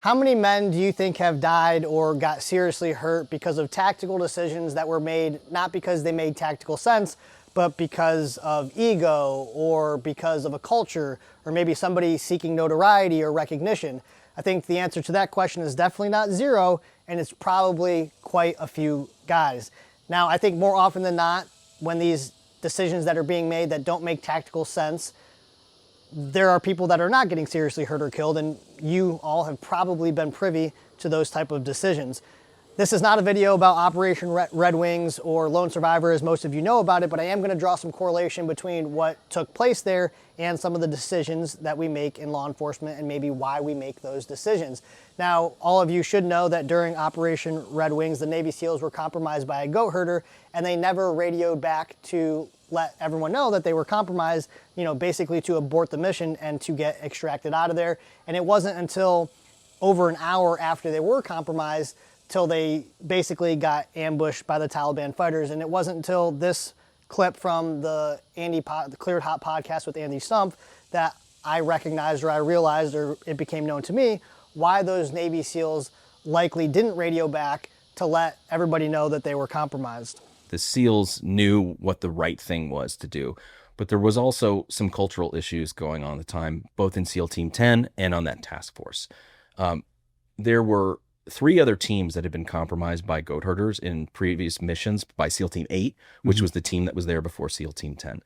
How many men do you think have died or got seriously hurt because of tactical decisions that were made, not because they made tactical sense, but because of ego or because of a culture or maybe somebody seeking notoriety or recognition? I think the answer to that question is definitely not zero, and it's probably quite a few guys. Now, I think more often than not, when these decisions that are being made that don't make tactical sense, there are people that are not getting seriously hurt or killed, and you all have probably been privy to those type of decisions. This is not a video about Operation Red Wings or Lone Survivor, as most of you know about it, but I am going to draw some correlation between what took place there and some of the decisions that we make in law enforcement and maybe why we make those decisions. Now, all of you should know that during Operation Red Wings, the Navy SEALs were compromised by a goat herder, and they never radioed back to let everyone know that they were compromised, basically to abort the mission and to get extracted out of there. And it wasn't until over an hour after they were compromised till they basically got ambushed by the Taliban fighters. And it wasn't until this clip from the Cleared Hot podcast with Andy Stumpf that I recognized or I realized, or it became known to me, why those Navy SEALs likely didn't radio back to let everybody know that they were compromised. The SEALs knew what the right thing was to do, but there was also some cultural issues going on at the time, both in SEAL Team 10 and on that task force. There were 3 other teams that had been compromised by goat herders in previous missions by SEAL Team 8, which was the team that was there before SEAL Team 10.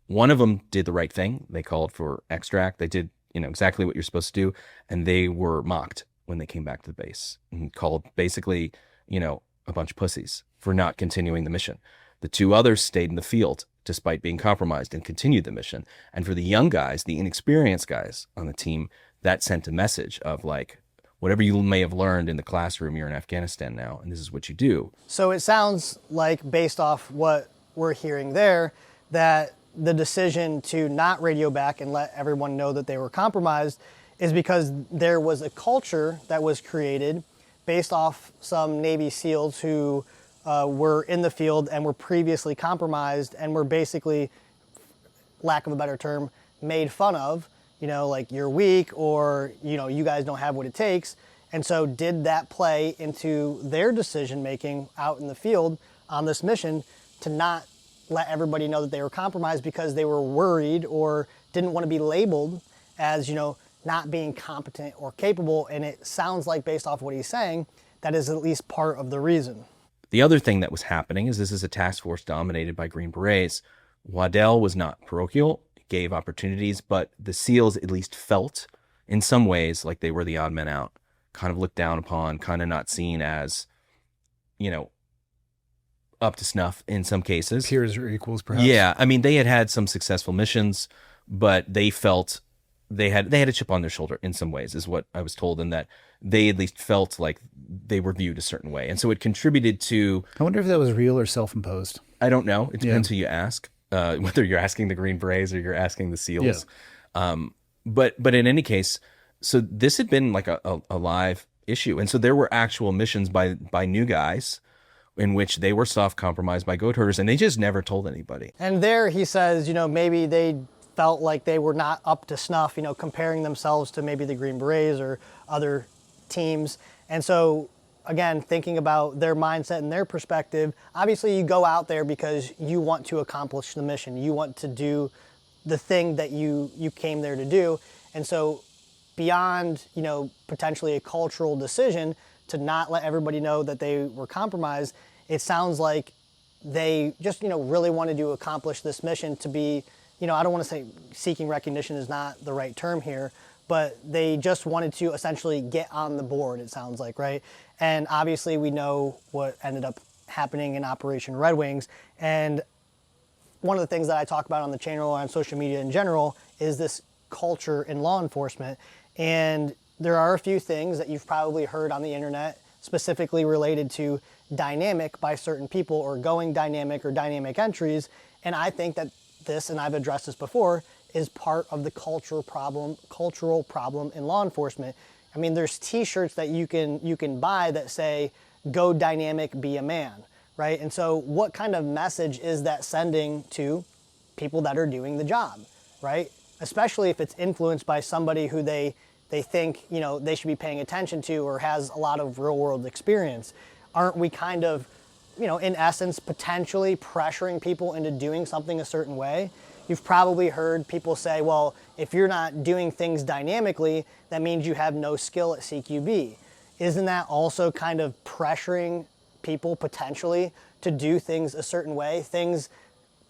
One of them did the right thing. They called for extract. They did, exactly what you're supposed to do, and they were mocked when they came back to the base and called basically, a bunch of pussies for not continuing the mission. The 2 others stayed in the field despite being compromised and continued the mission. And for the young guys, the inexperienced guys on the team, that sent a message of like, whatever you may have learned in the classroom, you're in Afghanistan now, and this is what you do. So it sounds like, based off what we're hearing there, that the decision to not radio back and let everyone know that they were compromised is because there was a culture that was created based off some Navy SEALs who were in the field and were previously compromised and were basically, lack of a better term, made fun of, like you're weak or, you guys don't have what it takes. And so did that play into their decision making out in the field on this mission to not let everybody know that they were compromised because they were worried or didn't want to be labeled as, not being competent or capable? And it sounds like, based off what he's saying, that is at least part of the reason. The other thing that was happening is this is a task force dominated by Green Berets. Waddell was not parochial, gave opportunities, but the SEALs at least felt in some ways like they were the odd men out, kind of looked down upon, kind of not seen as, up to snuff in some cases. Peers or equals, perhaps. Yeah, I mean, they had some successful missions, but they felt they had a chip on their shoulder in some ways, is what I was told, and that they at least felt like they were viewed a certain way. And so it contributed to... I wonder if that was real or self-imposed. I don't know. It depends who you ask, whether you're asking the Green Berets or you're asking the SEALs. Yeah. But in any case, so this had been like a live issue. And so there were actual missions by new guys in which they were soft compromised by goat herders, and they just never told anybody. And there he says, maybe they felt like they were not up to snuff, comparing themselves to maybe the Green Berets or other teams. And so, again, thinking about their mindset and their perspective, obviously you go out there because you want to accomplish the mission. You want to do the thing that you came there to do. And so beyond, potentially a cultural decision to not let everybody know that they were compromised, it sounds like they just, really wanted to accomplish this mission to be, I don't want to say seeking recognition is not the right term here, but they just wanted to essentially get on the board, it sounds like, right? And obviously we know what ended up happening in Operation Red Wings. And one of the things that I talk about on the channel or on social media in general is this culture in law enforcement. And there are a few things that you've probably heard on the internet specifically related to dynamic by certain people or going dynamic or dynamic entries. And I think that this, and I've addressed this before, is part of the cultural problem in law enforcement. I mean, there's t-shirts that you can buy that say, "Go dynamic, be a man," right? And so what kind of message is that sending to people that are doing the job, right? Especially if it's influenced by somebody who they they think, you know, they should be paying attention to or has a lot of real world experience. Aren't we kind of, you know, in essence, potentially pressuring people into doing something a certain way? You've probably heard people say, well, if you're not doing things dynamically, that means you have no skill at CQB. Isn't that also kind of pressuring people potentially to do things a certain way, things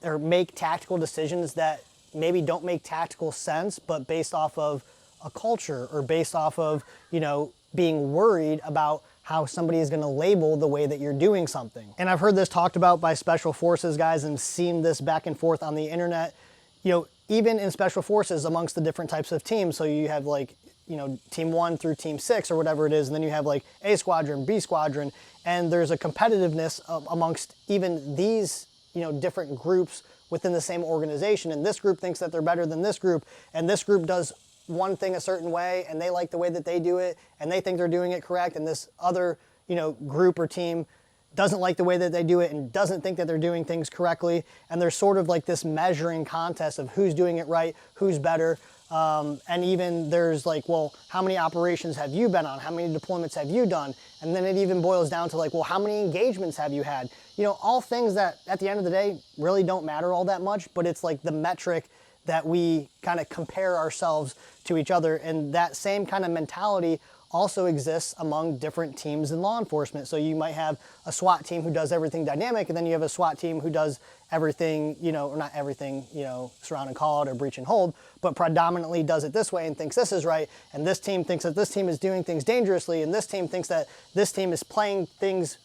or make tactical decisions that maybe don't make tactical sense, but based off of a culture or based off of, you know, being worried about how somebody is going to label the way that you're doing something. And I've heard this talked about by special forces guys and seen this back and forth on the internet, you know, even in special forces amongst the different types of teams. So you have like, you know, team 1 through team 6 or whatever it is, and then you have like A squadron, B squadron, and there's a competitiveness amongst even these, you know, different groups within the same organization. And this group thinks that they're better than this group, and this group does one thing a certain way and they like the way that they do it and they think they're doing it correct, and this other, you know, group or team doesn't like the way that they do it and doesn't think that they're doing things correctly. And there's sort of like this measuring contest of who's doing it right, who's better. And even there's like, well, how many operations have you been on? How many deployments have you done? And then it even boils down to like, well, how many engagements have you had? You know, all things that at the end of the day really don't matter all that much, but it's like the metric that we kind of compare ourselves to each other. And that same kind of mentality also exists among different teams in law enforcement. So you might have a SWAT team who does everything dynamic, and then you have a SWAT team who does everything, you know, or not everything, you know, surround and call it or breach and hold, but predominantly does it this way and thinks this is right. And this team thinks that this team is doing things dangerously, and this team thinks that this team is playing things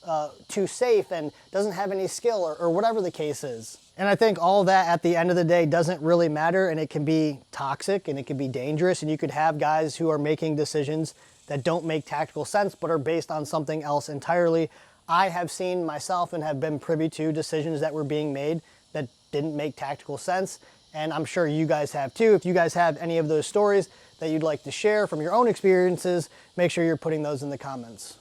too safe and doesn't have any skill, or whatever the case is. And I think all that at the end of the day doesn't really matter, and it can be toxic and it can be dangerous, and you could have guys who are making decisions that don't make tactical sense but are based on something else entirely. I have seen myself and have been privy to decisions that were being made that didn't make tactical sense, and I'm sure you guys have too. If you guys have any of those stories that you'd like to share from your own experiences, make sure you're putting those in the comments.